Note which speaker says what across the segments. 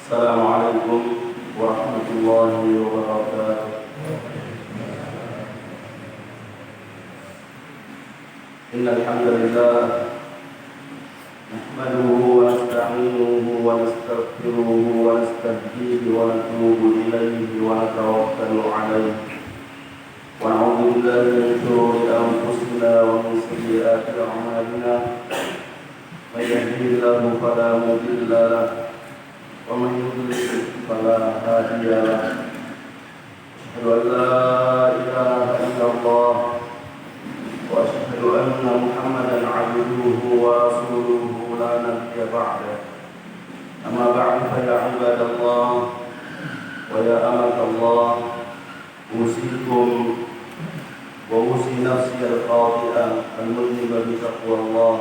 Speaker 1: Assalamualaikum warahmatullahi wabarakatuh. Innal hamdalillah nahmaduhu wa nasta'inuhu wa nastaghfiruhu wa nastahdihi wa natubu ilayhi wa natawakkalu alayhi wa na'udzu billahi min shururi anfusina wa min sayyiati a'malina may yahdihillahu fala mudilla lahu ومن يضلل فلا هادي له أشهد أن لا إله إلا الله وأشهد أن محمدا عبده ورسوله لا نبي بعده أما بعد فيا عباد الله ويا أمة الله أوصيكم وأوصي نفسي الخاطئة المذنبة بتقوى الله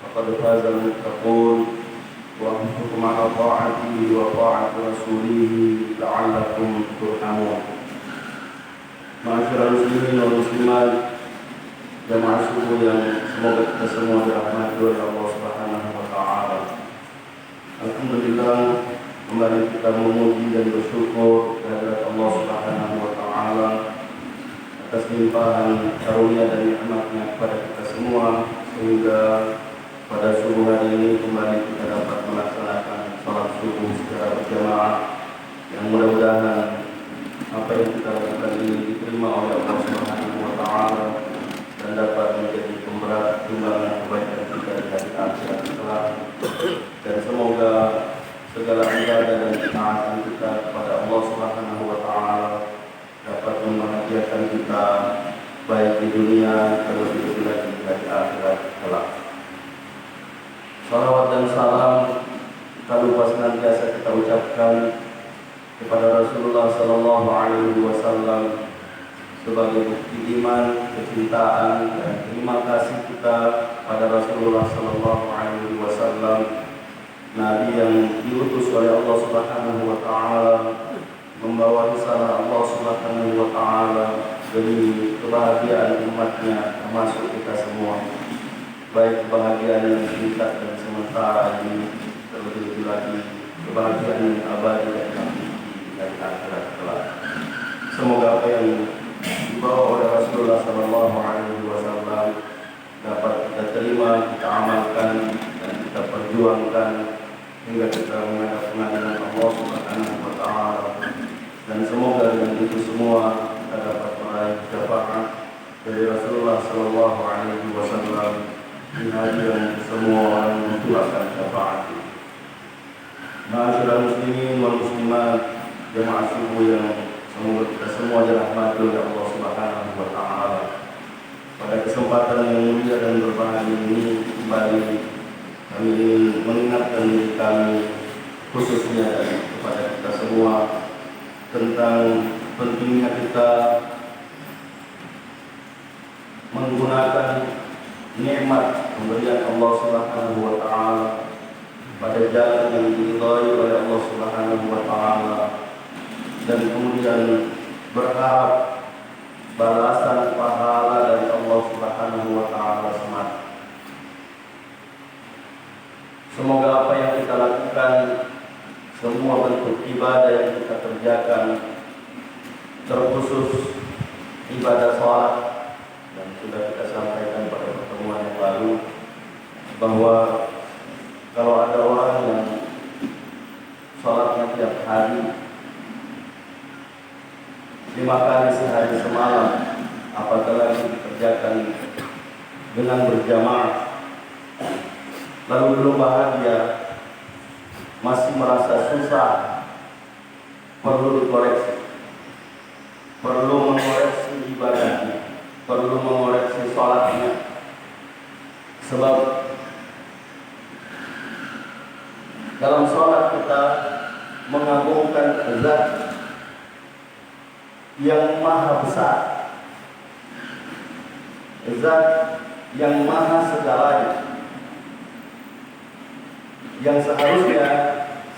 Speaker 1: فقد فاز المتقون وأنفقكم على طاعته وطاعة رسوله لعلكم ترحمون. Ma'asyiral muslimin wal muslimat, jamaah subuh yang semoga kita semua dirahmati oleh Allah Subhanahu wa taala. Alhamdulillah, kembali kita memuji dan bersyukur kehadirat Allah Subhanahu wa taala atas limpahan karunia dan nikmat-Nya kepada kita semua, sehingga pada subuh hari ini kembali kita dapat melaksanakan salat subuh secara berjamaah, yang mudah-mudahan apa yang kita lakukan ini diterima oleh Allah Subhanahu wa taala dan dapat menjadi pemberat timbangan kebaikan kita di hari akhirat kelak. Dan semoga segala ibadah dan ketaatan kita kepada Allah Subhanahu wa taala dapat membahagiakan kita baik di dunia terlebih lagi di hari akhirat kelak. Salawat dan salam tak lupa senantiasa kita ucapkan kepada Rasulullah Sallallahu Alaihi Wasallam sebagai bukti iman, kecintaan dan terima kasih kita pada Rasulullah Sallallahu Alaihi Wasallam, Nabi yang diutus oleh Allah Subhanahu Wa Taala membawa risalah Allah Subhanahu Wa Taala demi kebahagiaan umatnya, termasuk kita semua. Baik kebahagiaan yang singkat dan sementara ini, terlebih lagi kebahagiaan yang abadi dan nanti di akhirat kelak. Semoga apa yang dibawa oleh Rasulullah Sallallahu Alaihi Wasallam dapat kita terima, kita amalkan dan kita perjuangkan hingga kita menghadap pengadilan Allah Subhanahu Wa Taala. Dan semoga dengan itu semua kita dapat meraih syafaat dari Rasulullah Sallallahu Alaihi Wasallam di hari yang semua orang membutuhkan syafaat. Ma'asyiral muslimin wal muslimat, jamaah subuh yang semoga kita semua dirahmati oleh Allah Subhanahu wa taala. Pada kesempatan yang mulia dan berbahagia ini kembali kami ingin mengingatkan diri kami, khususnya kepada kita semua, tentang pentingnya kita menggunakan nikmat pemberian Allah Subhanahu wa taala pada jalan yang diridhai oleh Allah Subhanahu wa taala, dan kemudian berharap balasan pahala dari Allah Subhanahu wa taala semata. Semoga apa yang kita lakukan, semua bentuk ibadah yang kita kerjakan, terkhusus ibadah salat, dan sudah kita sampaikan pada pertemuan yang lalu bahwa kalau ada orang yang sholatnya tiap hari 5 kali sehari semalam, apabila dikerjakan dengan berjamaah, lalu belum bahagia, masih merasa susah, perlu dikoreksi, perlu mengoreksi ibadahnya, perlu mengoreksi sholatnya. Sebab dalam sholat kita mengagungkan Zat yang maha besar, Zat yang maha segalanya, yang seharusnya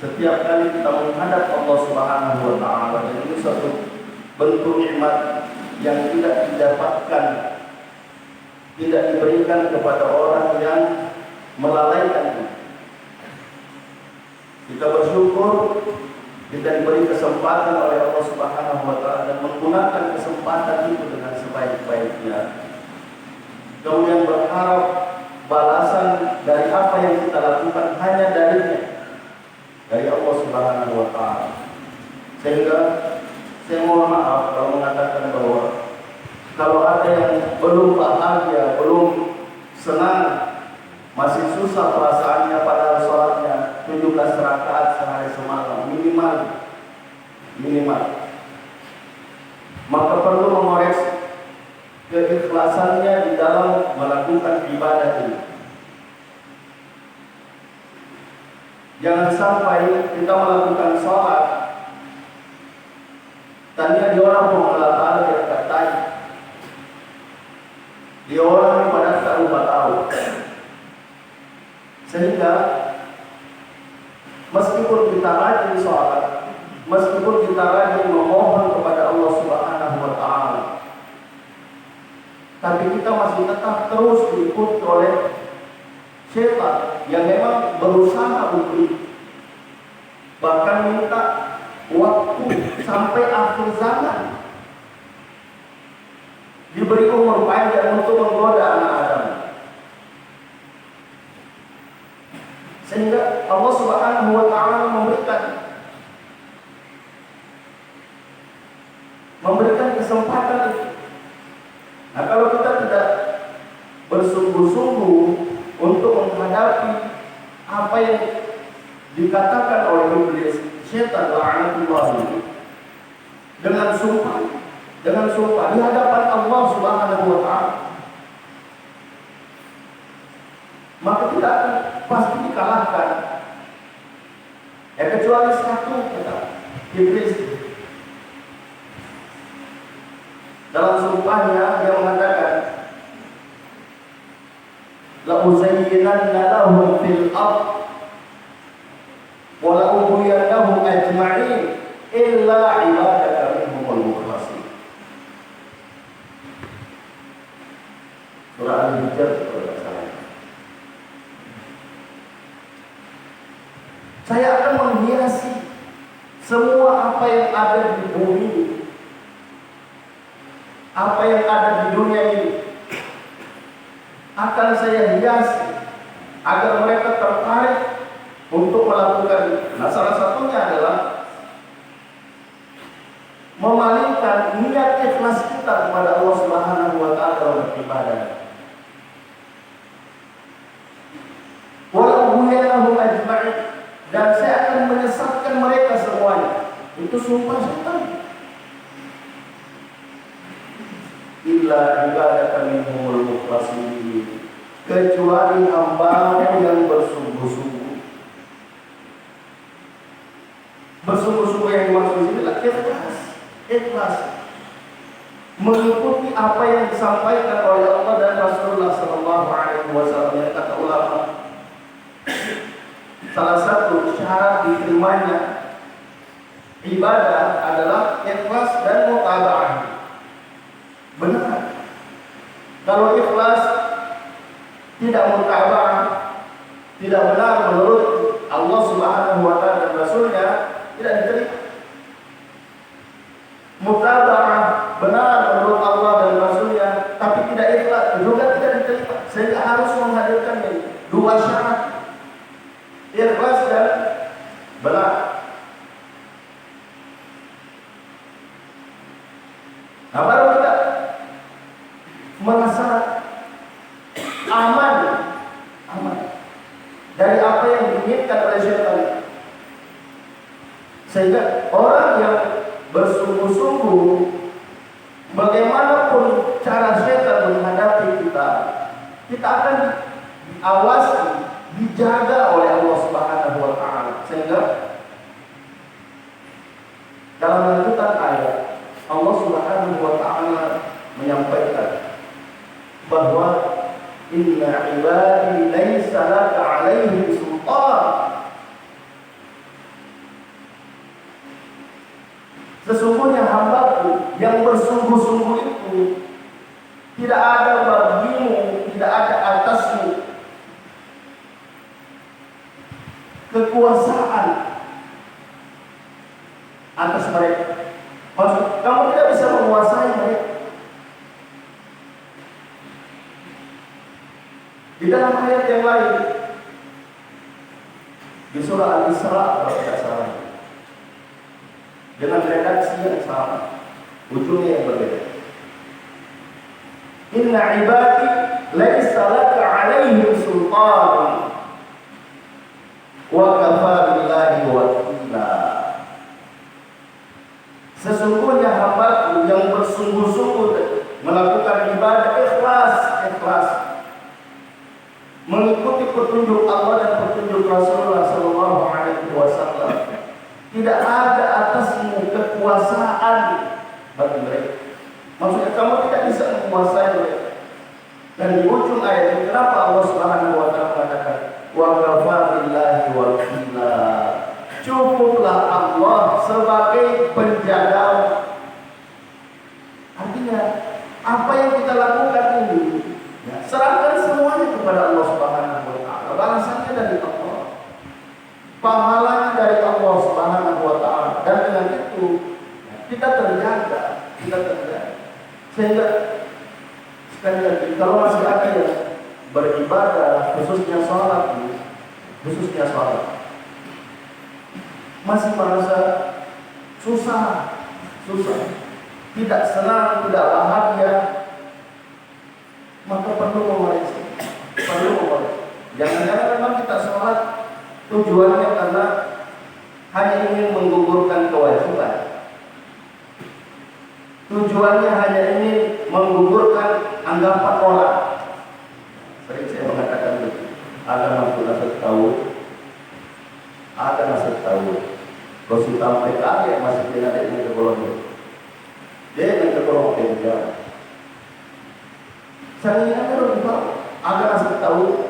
Speaker 1: setiap kali kita menghadap Allah Subhanahu wa taala, dan ini suatu bentuk nikmat yang tidak didapatkan, tidak diberikan kepada orang yang melalaikan. Kita bersyukur kita diberi kesempatan oleh Allah Subhanahu wa taala dan menggunakan kesempatan itu dengan sebaik-baiknya. Kemudian berharap balasan dari apa yang kita lakukan hanya darinya, dari Allah Subhanahu wa taala. Sehingga saya mohon maaf kalau mengatakan bahwa kalau ada yang belum bahagia, belum senang, masih susah perasaannya pada sholatnya 17 rakaat sehari semalam minimal, maka perlu mengoreksi keikhlasannya di dalam melakukan ibadah ini. Jangan sampai kita melakukan sholat tanya dia orang pengelola ta'ala yang katai, dia orang yang pada tak lupa tahu, sehingga meskipun kita rajin sholat, meskipun kita rajin memohon kepada Allah Subhanahu wa taala, tapi kita masih tetap terus diikuti oleh syaitan yang memang berusaha untuk bahkan minta waktu sampai akhir zaman, diberi umur panjang untuk menggoda anak Adam. Sehingga Allah Subhanahu wa taala memberikan kesempatan itu. Nah, kalau kita tidak bersungguh-sungguh untuk menghadapi apa yang dikatakan oleh iblis, syaitan la'anatullah, dengan sumpah di hadapan Allah Subhanahu wa taala, maka tidak akan pasti dikalahkan. Kecuali satu, kata iblis. Dalam sumpahnya dia mengatakan, la uzayyinanna lahum fil ard wa la ughwiyannahum ajma'in illa ibadaka minhumul mukhlasin. Surah Al-Hijr. Saya akan menghiasi semua apa yang ada di bumi, apa yang ada di dunia ini, akan saya hiasi agar mereka tertarik untuk melakukan. Nah, salah satunya adalah memalingkan niat ikhlas kita kepada Allah Subhanahu wa taala dalam beribadah. Walau huyannahum ajma'in, dan saya akan menyesatkan mereka semuanya. Itu sumpah syaitan. Illa ibadaka minhumul mukhlasin, kecuali hamba yang bersungguh-sungguh. Bersungguh-sungguh yang dimaksud di sini adalah ikhlas, mengikuti apa yang disampaikan oleh Allah dan Rasulullah sallallahu alaihi wasallam. Yang kata ulama, salah satu syarat diterimanya ibadah adalah ikhlas dan mutaba'ah. Benar. Kalau ikhlas tidak mutaba'ah, tidak benar menurut Allah Subhanahu wa taala dan Rasulnya, tidak diterima. Mutaba'ah benar menurut Allah dan Rasulnya, tapi tidak ikhlas juga tidak diterima. Sehingga harus menghadirkan dua syarat, ikhlas dan benar. Nah, baru kita merasa aman dari apa yang diinginkan oleh syaitan. Sehingga orang yang bersungguh-sungguh, bagaimanapun cara syaitan menghadapi kita, kita akan diawasi, dijaga oleh Allah Subhanahu wa taala. Sehingga dalam lanjutan ayat Allah Subhanahu wa taala menyampaikan bahwa inna ibadi laisa laka 'alaihim sultan. Sesungguhnya hambaku yang bersungguh-sungguh itu tidak ada bagimu, tidak ada atasmu kekuasaan kekuasaan atas mereka. Maksud, kamu tidak bisa menguasai mereka. Di dalam ayat yang lain, di surah Al-Isra kalau tidak salah, dengan redaksi yang sama, ujungnya yang berbeda. Inna ibadi laisa laka alaihim sultan wa kafa billahi wakila. Sesungguhnya hambaku yang bersungguh-sungguh melakukan ibadah ikhlas, mengikuti petunjuk Allah dan petunjuk Rasulullah Sallallahu Alaihi Wasallam, tidak ada atasmu kekuasaan bagi mereka. Maksudnya kamu tidak bisa menguasai mereka. Dan di ujung ayat ini kenapa Allah Subhanahu Wa Taala mengatakan wa kafa billahi wakila, cukuplah Allah sebagai penjaga. Artinya apa yang kita lakukan ini, ya, serahkan semuanya kepada Allah Subhanahu Wa Taala. Balasannya dari Allah, pahalanya dari Allah Subhanahu Wa Taala. Dan dengan itu kita terjaga. Sehingga sekali lagi, kalau masih ada yang beribadah, khususnya sholat, masih merasa susah, tidak senang, tidak bahagia, maka perlu mengoreksi. Jangan-jangan memang kita sholat tujuannya karena hanya ingin menggugurkan kewajiban. Tujuannya hanya ingin menggugurkan anggapan orang. Sering saya mengatakan begitu. Ada maksud tahu. Kalau sudah PKI yang masih tidak ada yang kekolonial. Dia yang kekolonial juga. Saya ingat kalau ada maksud tahu.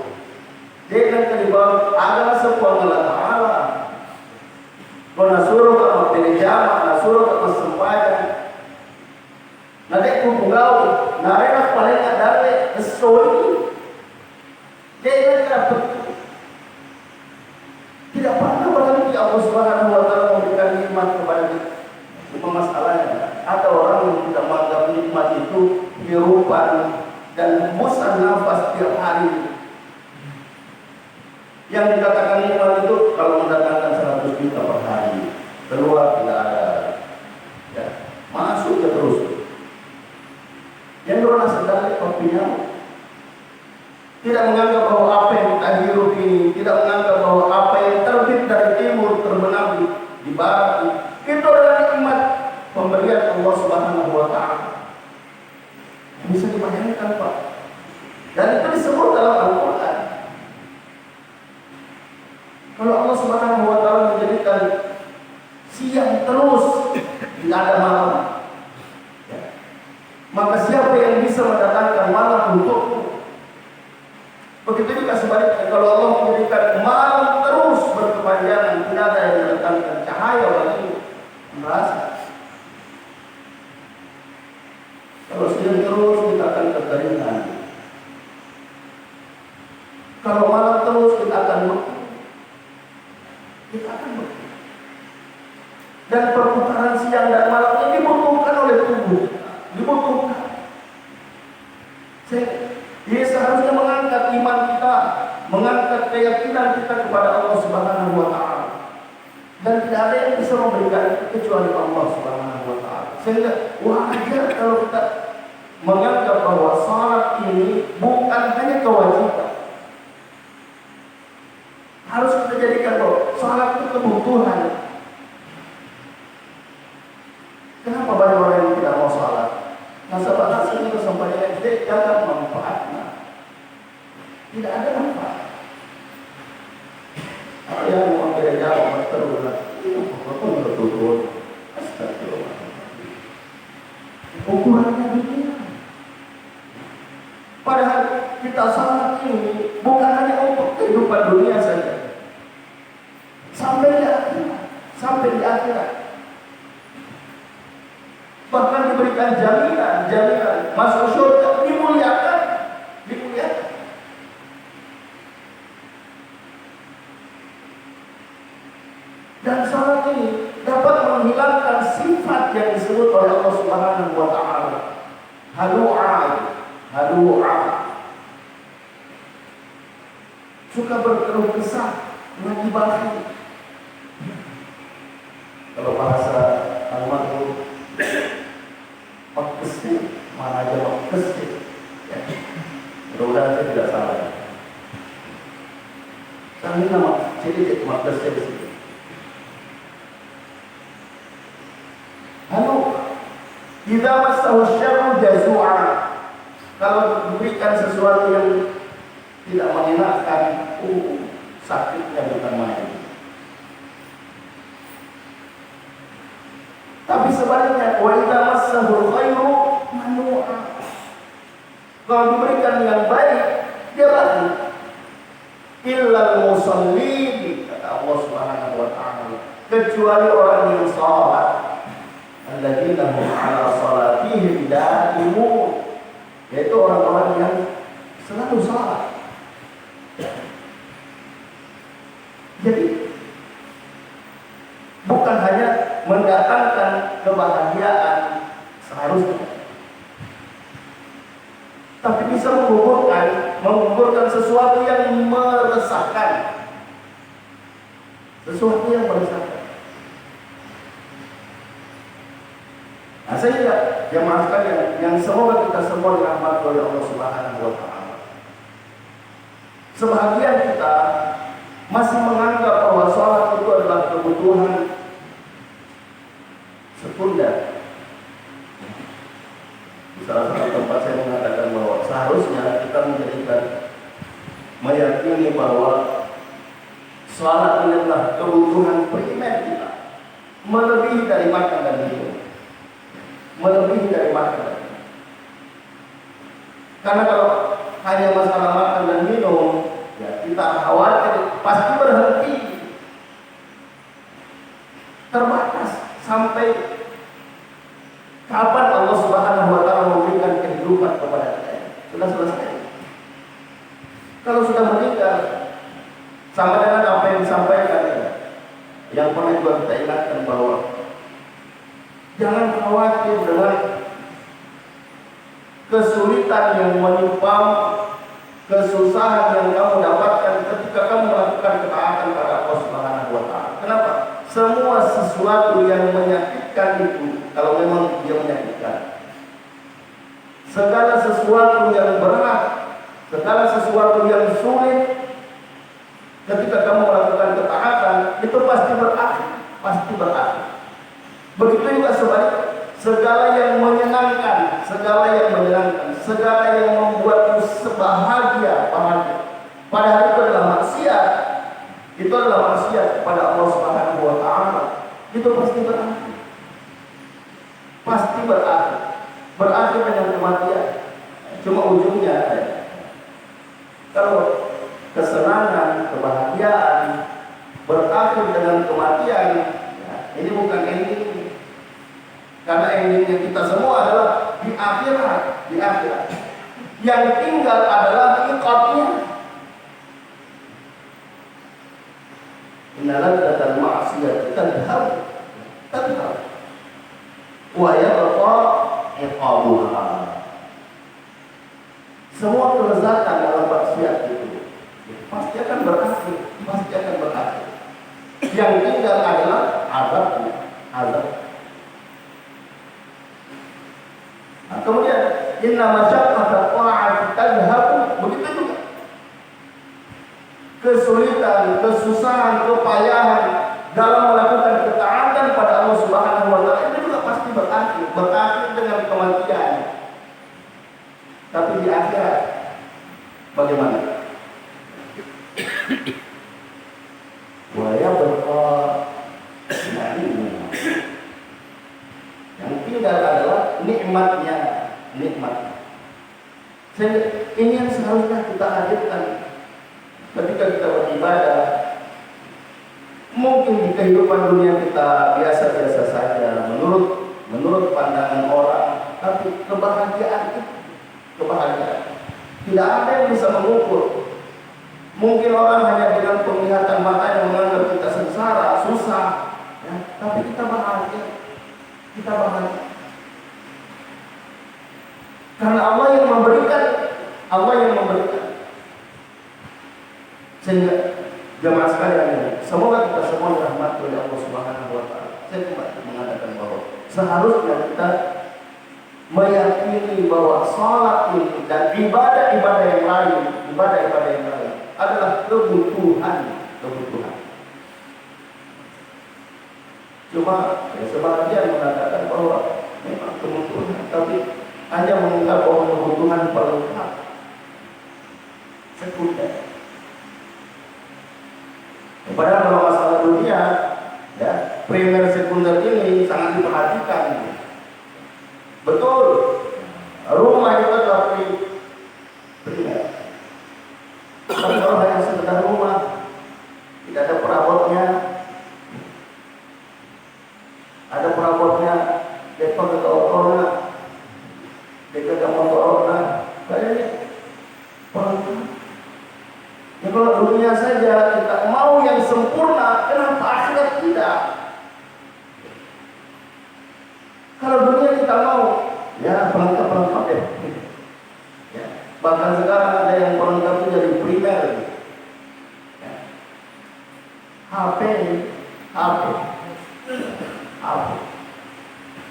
Speaker 1: Dia yang kedua ada sebuah Allah. Kalau nasuruh kalau pilih jamaah, nasuruh kalau sempadan. Nanti kumpul, narena paling ada kesoni. Dia dapat tidak pernah berhenti Allah Subhanahu Wa Taala memberikan nikmat kepada kita. Cuma masalahnya ada orang yang tidak menganggap nikmat itu hirupan dan hembusan nafas tiap hari. Yang dikatakan nikmat itu kalau mendatangkan 100 juta per hari, keluar tidak ada, ya, masuk ya terus. Yang orang sedang kopinya tidak menganggap bahwa apa yang kita hirup ini, tidak menganggap bahwa apa yang terbit dari timur terbenam di barat itu adalah nikmat pemberian Allah Subhanahu Wa Taala. Bisa dibayangkan, Pak. Dan itu disebut dalam Al-Quran. Kalau Allah Subhanahu Wa Taala menjadikan siang terus, tidak ada malam, maka siapa yang bisa mendatangkan malam untukmu? Begitu juga sebaliknya, kalau Allah menjadikan malam terus berkepanjangan, tidak ada yang mendatangkan cahaya bagimu, merasa. Kalau siang terus kita akan kekeringan. Kalau malam terus kita akan beku. Dan perputaran siang dan malam ini dibutuhkan oleh tubuh. Dia seharusnya mengangkat iman kita, mengangkat keyakinan kita kepada Allah Subhanahu Wa Taala. Dan tidak ada yang bisa memberikan kecuali Allah Subhanahu Wa Taala. Sehingga wajar kalau kita menganggap bahwa salat ini bukan hanya kewajiban. Harus kita jadikan bahwa salat itu kebutuhan. Kenapa banyak orang yang tidak mau salat? Nasabah hasilnya kesampaian dia jangan manfaatnya. Tidak ada manfaat. Yang mau gereja orang terulang, itu pokoknya betul-betul. Astagfirullah. Ukurannya dunia. Padahal kita salat ini bukan hanya untuk kehidupan dunia saja. Sampai di akhirat. Bahkan diberikan jaminan masuk surga, dimuliakan. Dan salat ini dapat menghilangkan sifat yang disebut oleh Allah Subhanahu wa taala. Halu'a. Suka berkeluh kesah, lagi bahagia. Kalau bahasa almarhum makkesi, mana aja makkesi. Ya. Mudah-mudahan saya tidak salah. Saya ini nama sedikit makkesi di sini. Lalu, idza massahu syarru jazu'a. Kalau diberikan sesuatu yang tidak menyenangkan, sakitnya bukan main. Tapi sebaliknya, wa idza massahu khairu manu'a. Kalau diberikan yang baik, dia bagi. Illal musallin, kata Allah Subhanahu wa taala, kecuali orang yang salat. Alladzina hum 'ala salatihim daimun, yaitu orang-orang yang selalu salat. Jadi bukan hanya mendatangkan kebahagiaan seharusnya, tapi bisa menggugurkan sesuatu yang meresahkan, sesuatu yang meresahkan. Nah, saya jemaah sekalian yang semoga kita semua dirahmati oleh Allah Subhanahu wa taala. Sebahagian kita masih menganggap bahwa sholat itu adalah kebutuhan sekunder. Di salah satu tempat saya mengatakan bahwa seharusnya kita meyakini bahwa sholat ini adalah kebutuhan primer kita, melebihi dari makan dan minum. Melebihi dari makan. Karena kalau hanya masalah makan dan minum, ya kita khawatir pasti berhenti, terbatas sampai kapan Allah Subhanahu wa taala memberikan kehidupan kepada kita. Sudah selesai. Kalau sudah meninggal, sama dengan apa yang disampaikan ya, yang pernah juga kita ingatkan bahwa jangan khawatir dengan kesulitan yang menimpa, kesusahan yang kamu dapatkan ketika kamu melakukan ketaatan pada Allah Subhanahu wa taala. Kenapa? Semua sesuatu yang menyakitkan itu, kalau memang dia menyakitkan, segala sesuatu yang berat, segala sesuatu yang sulit, ketika kamu melakukan ketaatan, itu pasti berakhir. Begitu juga sebaliknya, segala yang menyenangkan, segala yang membuatmu bahagia, padahal itu adalah maksiat, kepada Allah Subhanahu wa taala, itu pasti berakhir dengan kematian. Cuma ujungnya, kalau kesenangan, kebahagiaan berakhir dengan kematian, ya, ini bukan ending. Karena endingnya kita semua adalah di akhirat. Yang tinggal adalah iqabnya. Innal ladzatan ma'siyati tadhhab wa yabqa iqabuha. Semua kelezatan dalam maksiat itu pasti akan berakhir. Yang tinggal adalah azab. Nah, kemudian inna masyaqqata ta'ati tadhhabu, begitu juga kesulitan, kesusahan, kepayahan dalam melakukan ketaatan pada Allah Subhanahu wa taala itu juga pasti berakhir dengan kematian. Tapi di akhirat bagaimana? Wa yabqa na'imuha. Yang tinggal adalah nikmatnya. Ini yang seharusnya kita hadirkan ketika kita beribadah. Mungkin di kehidupan dunia kita biasa-biasa saja, menurut pandangan orang, tapi kebahagiaan tidak ada yang bisa mengukur. Mungkin orang hanya dengan penglihatan matanya menganggap kita sengsara, susah, ya, tapi kita bahagia. Kita bahagia. Karena Allah yang memberikan, Allah yang memberikan. Sehingga jemaah sekalian, semoga kita semua dirahmati oleh Allah Subhanahu wa taala. Saya kembali mengatakan bahwa seharusnya kita meyakini bahwa salat ini dan ibadah-ibadah yang lain, ibadah-ibadah yang lain adalah kebutuhan. Cuma ya, sebagian mengatakan bahwa memang kebutuhan, tapi hanya menganggap bahwa kebutuhan pelengkap sekunder. Padahal kalau masalah dunia, ya, primer sekunder ini sangat diperhatikan. Betul, rumah itu adalah primer. Tapi kalau hanya sekedar rumah, tidak ada perabotnya, ada perabotnya, depan ke otornya, dekat ke motornya, kayaknya pelengkap. Ya kalau dunia saja kita mau yang sempurna, kenapa akhirat tidak? Kalau dunia kita mau, ya pelengkap ya. Ya. Bahkan sekarang ada yang pelengkap itu jadi primer. Ya. HP.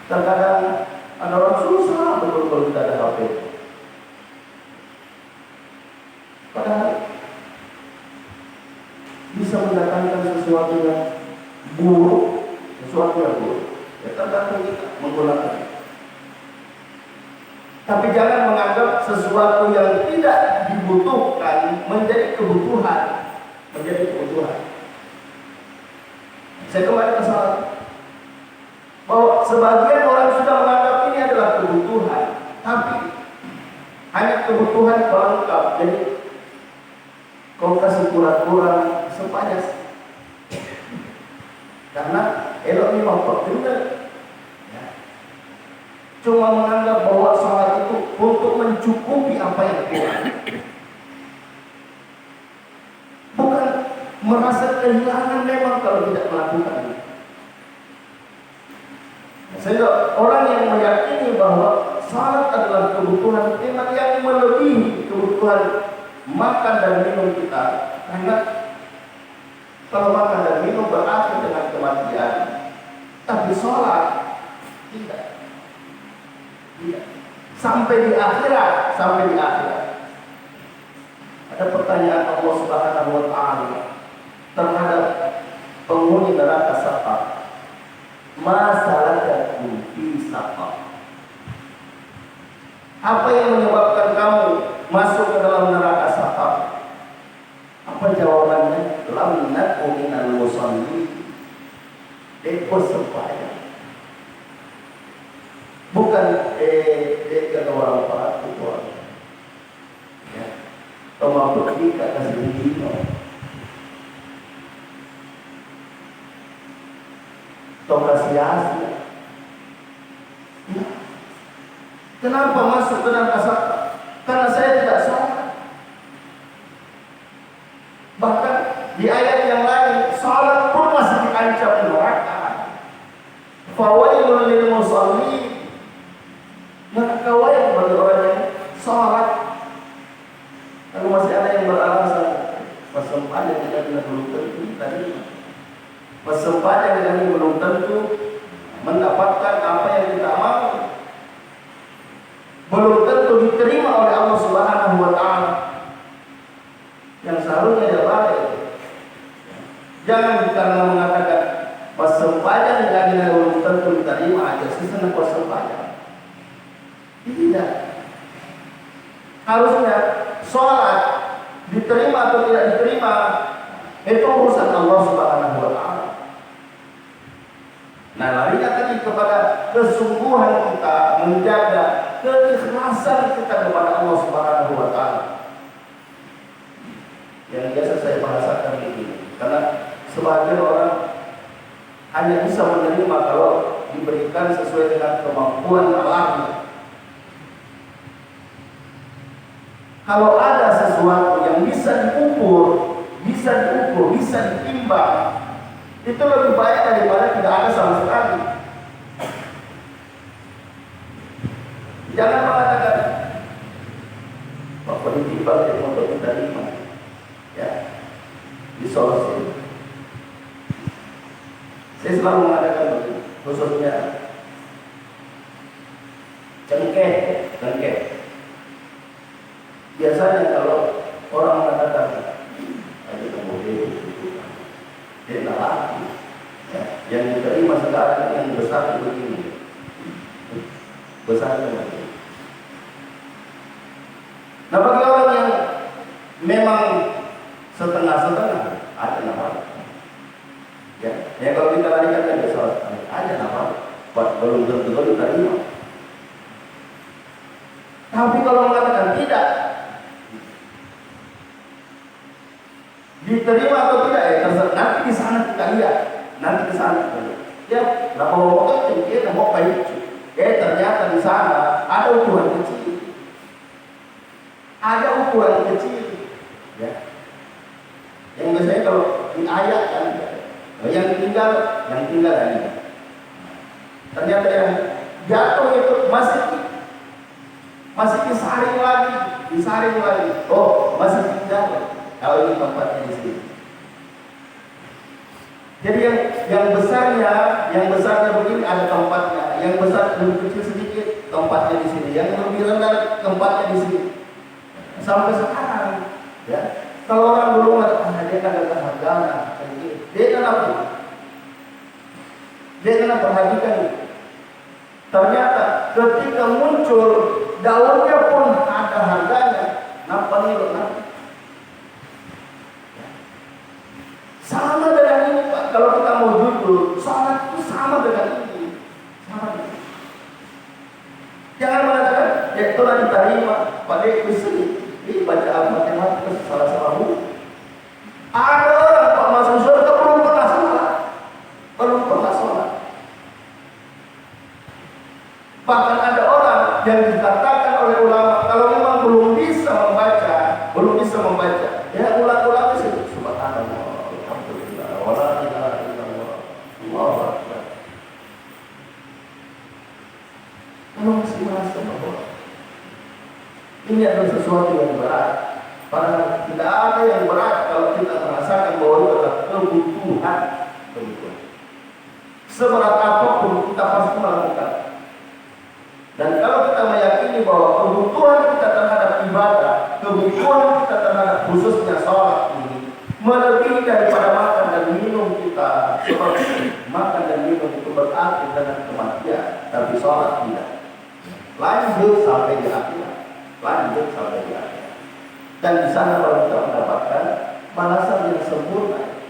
Speaker 1: Terkadang ada orang susah betul-betul tidak ada HP. Padahal bisa mendatangkan sesuatu yang buruk, ya tergantung kita menggunakan. Tapi jangan menganggap sesuatu yang tidak dibutuhkan menjadi kebutuhan. Saya kembali ke salat, bahwa sebagian orang sudah menganggap ini adalah kebutuhan, tapi hanya kebutuhan pelengkap. Jadi kau kasih kurang-kurang sepanjang, karena elok ini mempertimbangkan, ya. Cuma menganggap bahwa salat itu untuk mencukupi apa yang kurang, bukan merasa kehilangan memang kalau tidak melakukan. Sehingga orang yang meyakini bahwa salat adalah kebutuhan memang yang melebihi kebutuhan makan dan minum kita, karena kalau makan dan minum berakhir dengan kematian, tapi sholat tidak. Sampai di akhirat. Ada pertanyaan Allah Subhanahu wa taala terhadap penghuni neraka Saqar. Ma salakakum fi Saqar? Apa yang menyebabkan kamu masuk ke dalam neraka Saqar? Apa jawabannya? Lam naku minal musallin. Deko sepaya. Bukan kata orang Pak itu orang. Ya. Toma pergi ke atas dino. Toma sia-sia. Ya. Kenapa masuk ke neraka Saqar? Karena saya tidak salah. Bahkan di ayat yang lain, salat pun masih diancam neraka. Fawailul lil musallin. Neraka wail bagi orang yang salat. Kalau masih ada yang beralasan kesempatan yang kita belum tentu tadi, kesempatan yang kami belum tentu mendapatkan apa yang kita mau, belum tentu diterima oleh Allah Subhanahu wa taala. Yang seharusnya dia balik. Jangan karena mengatakan kesempatan yang kami belum tentu diterima aja sisa kesempatan. Tidak. Harusnya sholat diterima atau tidak diterima itu urusan Allah Subhanahu wa taala. Nah, larinya tadi kepada kesungguhan kita menjaga keikhlasan kita kepada Allah Subhanahu wa taala. Yang biasa saya bahasakan begini, karena sebagian orang hanya bisa menerima kalau diberikan sesuai dengan kemampuan alamnya. Kalau ada sesuatu yang bisa diukur, bisa ditimbang, Itu lebih baik daripada tidak ada sama sekali. Jangan mengatakan Pak politik balik untuk kita terima, ya, disolusi. Saya selalu mengatakan begini, khususnya cengkeh. Biasanya kalau orang mengatakan ada kemudian dia tidak lagi, ya, yang diterima sekarang yang besar begini, besarnya begini. Nah, bagi orang yang memang setengah-setengah ada nama, ya kalau kita larikan ke sholat ada nama, belum tentu diterima. Tapi kalau mengatakan tidak, diterima atau tidak, ya terserah. Nanti di sana kita lihat, Ya, berapa waktu kita mau kayak ternyata di sana ada ukuran kecil, ya. Yang biasanya kalau di ayat kan, yang tinggal ini. Ternyata yang jatuh itu masih disaring lagi. Oh, masih tinggal. Kalau ini tempatnya di sini. Jadi yang besarnya begini ada tempatnya. Yang besar lebih kecil sedikit, tempatnya di sini. Yang lebih rendah, tempatnya di sini. Sampai sekarang, ya. Kalau orang dulu dia kagak kehargaan, dia kenapa perhatikan? Ternyata ketika muncul daunnya pun ada harganya. Nampak nih loh, sama dengan ini Pak. Kalau kita mau jujur, sholat itu sama dengan ini. Jangan mengatakan, ya itu lah diterima. Pada itu ini baca matematika salah huruf. Ada orang Pak masuk surga belum pernah sholat. Bahkan ada orang yang dikatakan oleh ulama kalau memang belum bisa membaca, ya ulang-ulang itu subhanallah, alhamdulillah, wala ilaha illallah, Allahu akbar. Kalau masih merasa bahwa ini adalah sesuatu yang berat, padahal tidak ada yang berat kalau kita merasakan bahwa itu adalah kebutuhan. Seberat apapun kita pasti melakukan. Dan kalau kita meyakini bahwa kebutuhan kita terhadap ibadah, kebutuhan kita terhadap khususnya sholat ini melebihi daripada makan dan minum kita, seperti makan dan minum itu berarti dengan kematian, tapi sholat tidak. Lanjut sampai di akhirat. Dan di sana kalau kita mendapatkan balasan yang sempurna.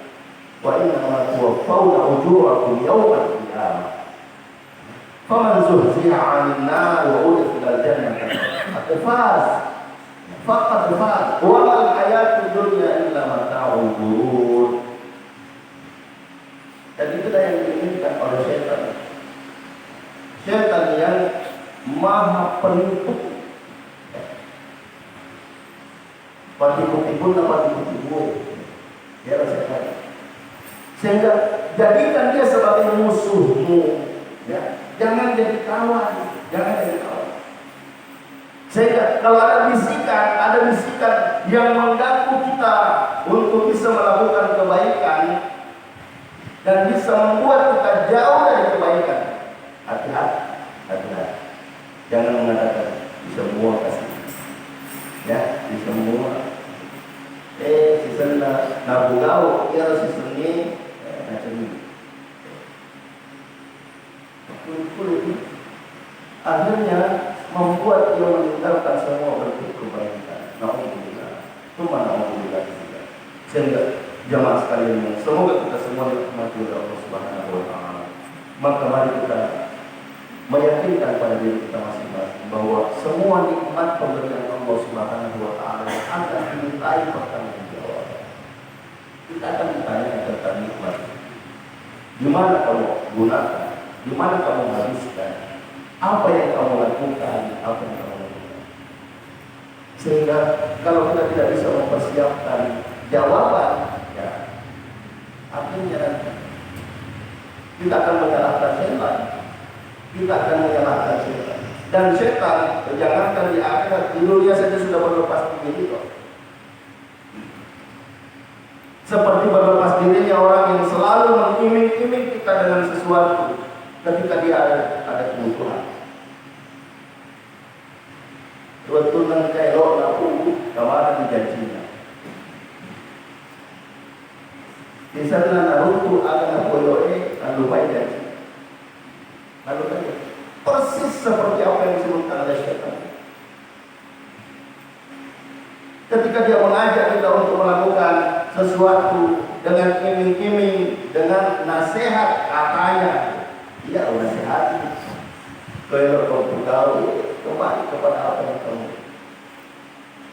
Speaker 1: Wa inna ma tuwaffawna ujurakum yawmal qiyamah. Faman zuhziha 'anil nar wa udkhila al-jannata faqad faz. Wa mal hayatud dunya illa mata'ul ghurur. Dan itulah yang diinginkan oleh setan. Setan yang maha penipu. Patipu-tipu dia setan. Sehingga jadikan dia sebagai musuhmu, ya. Jangan jadi kawan. Sehingga kalau ada bisikan yang mengganggu kita untuk bisa melakukan kebaikan dan bisa membuat kita jauh dari kebaikan, hati-hati. Jangan mengatakan di semua kasih, ya, di semua. Si sana nabugau, ya si seni, macam ini. Akhirnya membuat dia meninggalkan semua bentuk kebaikan. Alhamdulillah. Sehingga jamaah sekalian, semoga kita semua dinikmati oleh Allah Subhanahu wa taala. Maka mari kita meyakinkan pada diri kita masing-masing bahwa semua nikmat pemberian Allah Subhanahu wa taala akan dimintai pertanggungjawaban. Kita akan ditanya tentang nikmat. Di mana kamu gunakan? Di mana kamu habiskan? Apa yang kamu lakukan? Sehingga kalau kita tidak bisa mempersiapkan jawaban, ya, akhirnya kita akan menyalahkan setan. Kita akan menyalahkan setan. Dan setan, jangankan di akhirat, di dunia saja sudah berlepas diri kok. Seperti berlepas dirinya orang yang selalu mengiming-iming kita dengan sesuatu ketika dia ada kebutuhan. Kebetulan kayak kemarin janjinya. Di sana naruto akan boyoe lupai janji. Lalu tanya, persis seperti apa yang disebutkan oleh setan. Ketika dia mengajak kita untuk melakukan sesuatu dengan iming-iming, dengan nasihat katanya, dia nasihati. Kalau kau tahu, kembali kepada apa yang kamu.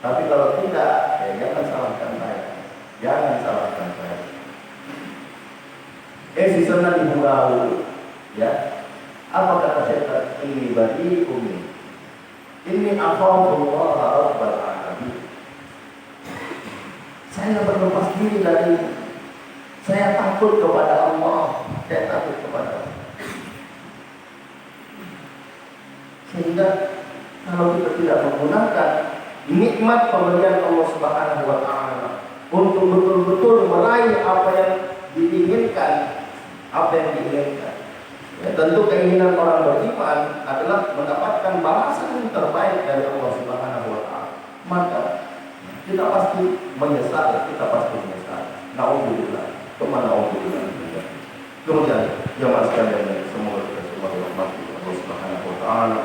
Speaker 1: Tapi kalau tidak, ya jangan salahkan saya. Jangan salahkan saya. Si sana dibulau, ya. Apa kata setan? Ini bagi umi. Ini akhafullah rabbal alamin. Saya berlepas diri dari, saya takut kepada Allah, saya takut kepada Allah. Sehingga kalau kita tidak menggunakan nikmat pemberian Allah Subhanahu wa Ta'ala untuk betul-betul meraih apa yang diinginkan, ya, tentu keinginan orang beriman adalah mendapatkan balasan yang terbaik dari Allah Subhanahu wa Ta'ala. Maka kita pasti menyesal, Nauzubillah. Kemudian jemaah sekalian, semoga kita semua dirahmati Allah Subhanahu wa Ta'ala.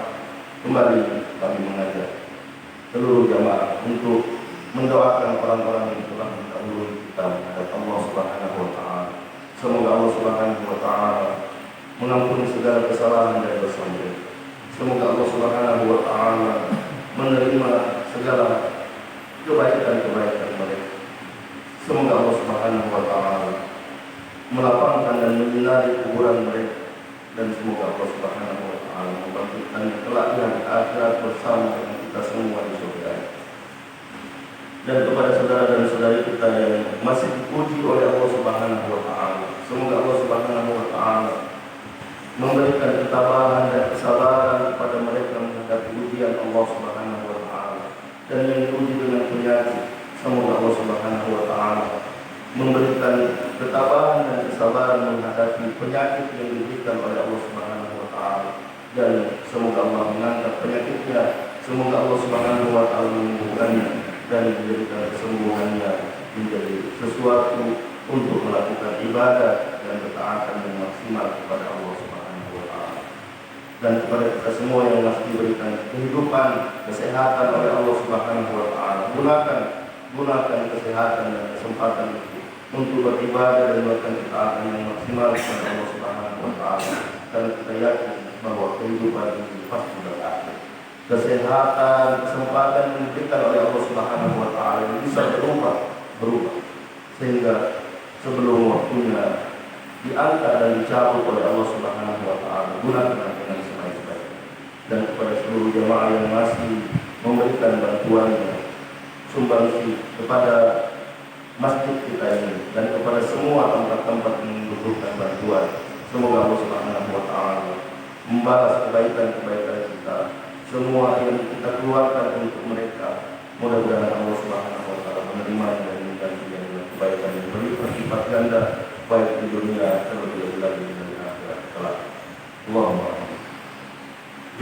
Speaker 1: Kembali kami mengajak seluruh jemaah untuk mendoakan orang-orang yang telah mendahului kita menghadap Allah Subhanahu wa Ta'ala. Semoga Allah Subhanahu wa Ta'ala mengampuni segala kesalahan dan dosa mereka. Semoga Allah Subhanahu wa Ta'ala menerima segala kebaikan-kebaikan mereka. Semoga Allah Subhanahu wa Ta'ala melapangkan dan menyinari kuburan mereka, dan semoga Allah Subhanahu wa Ta'ala membangkitkan kelak di akhirat bersama dengan kita semua di surga. Dan kepada saudara dan saudari kita yang masih dipuji oleh Allah Subhanahu wa Ta'ala, semoga Allah Subhanahu wa Ta'ala memberikan ketabahan dan kesabaran kepada mereka menghadapi ujian Allah Subhanahu wa Ta'ala. Dan yang diuji dengan penyakit, semoga Allah Subhanahu wa Ta'ala memberikan ketabahan dan kesabaran menghadapi penyakit yang diberikan oleh Allah Subhanahu wa Ta'ala. Dan semoga Allah mengangkat penyakitnya, semoga Allah Subhanahu wa Ta'ala menyembuhkannya dan menjadikan kesembuhannya menjadi sesuatu untuk melakukan ibadah dan ketaatan yang maksimal kepada Allah Subhanahu wa Ta'ala. Dan kepada kita semua yang masih diberikan kehidupan, kesehatan oleh Allah Subhanahu wa Ta'ala, gunakan kesehatan dan kesempatan itu untuk beribadah dan melakukan ketaatan yang maksimal kepada Allah Subhanahu wa Ta'ala. Karena kita yakin bahwa kehidupan ini pasti berakhir. Kesehatan, kesempatan yang diberikan oleh Allah Subhanahu wa Ta'ala yang bisa berubah, sehingga sebelum waktunya diangkat dan dicabut oleh Allah Subhanahu wa Ta'ala. Gunakan dengan sebaik-baiknya. Dan kepada seluruh jemaah yang masih memberikan bantuannya, sumbangsi kepada masjid kita ini dan kepada semua tempat-tempat yang membutuhkan bantuan, semoga Allah Subhanahu wa Ta'ala membalas kebaikan-kebaikan kita, semua yang kita keluarkan untuk mereka. Mudah-mudahan Allah Subhanahu wa Ta'ala menerima dan menggantinya dengan kebaikan yang berlipat ganda, baik di dunia terlebih lagi di akhirat kelak. Allahumma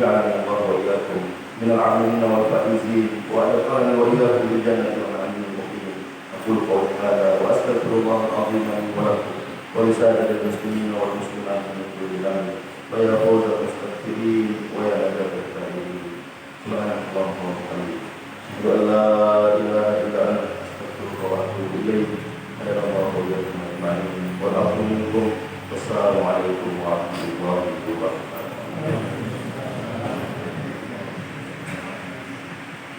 Speaker 1: ja'alna Allah wa iyyakum min al-'amilin wal faizin wa adkhilna wa iyyakum bil jannati wal na'im al-muqim. Aqulu qawli hadha wa astaghfirullah al-'azim li wa lakum wa li sa'iril muslimin wal muslimat min kulli dhanbin wa ya fawzal mustaghfirin wa ya najat al-ta'irin. Subhanallahu wa bihamdihi. Wa la ilaha illa anta astaghfiruka wa atubu ilaik. Assalamualaikum warahmatullahi wabarakatuh. Wassalamualaikum warahmatullahi wabarakatuh.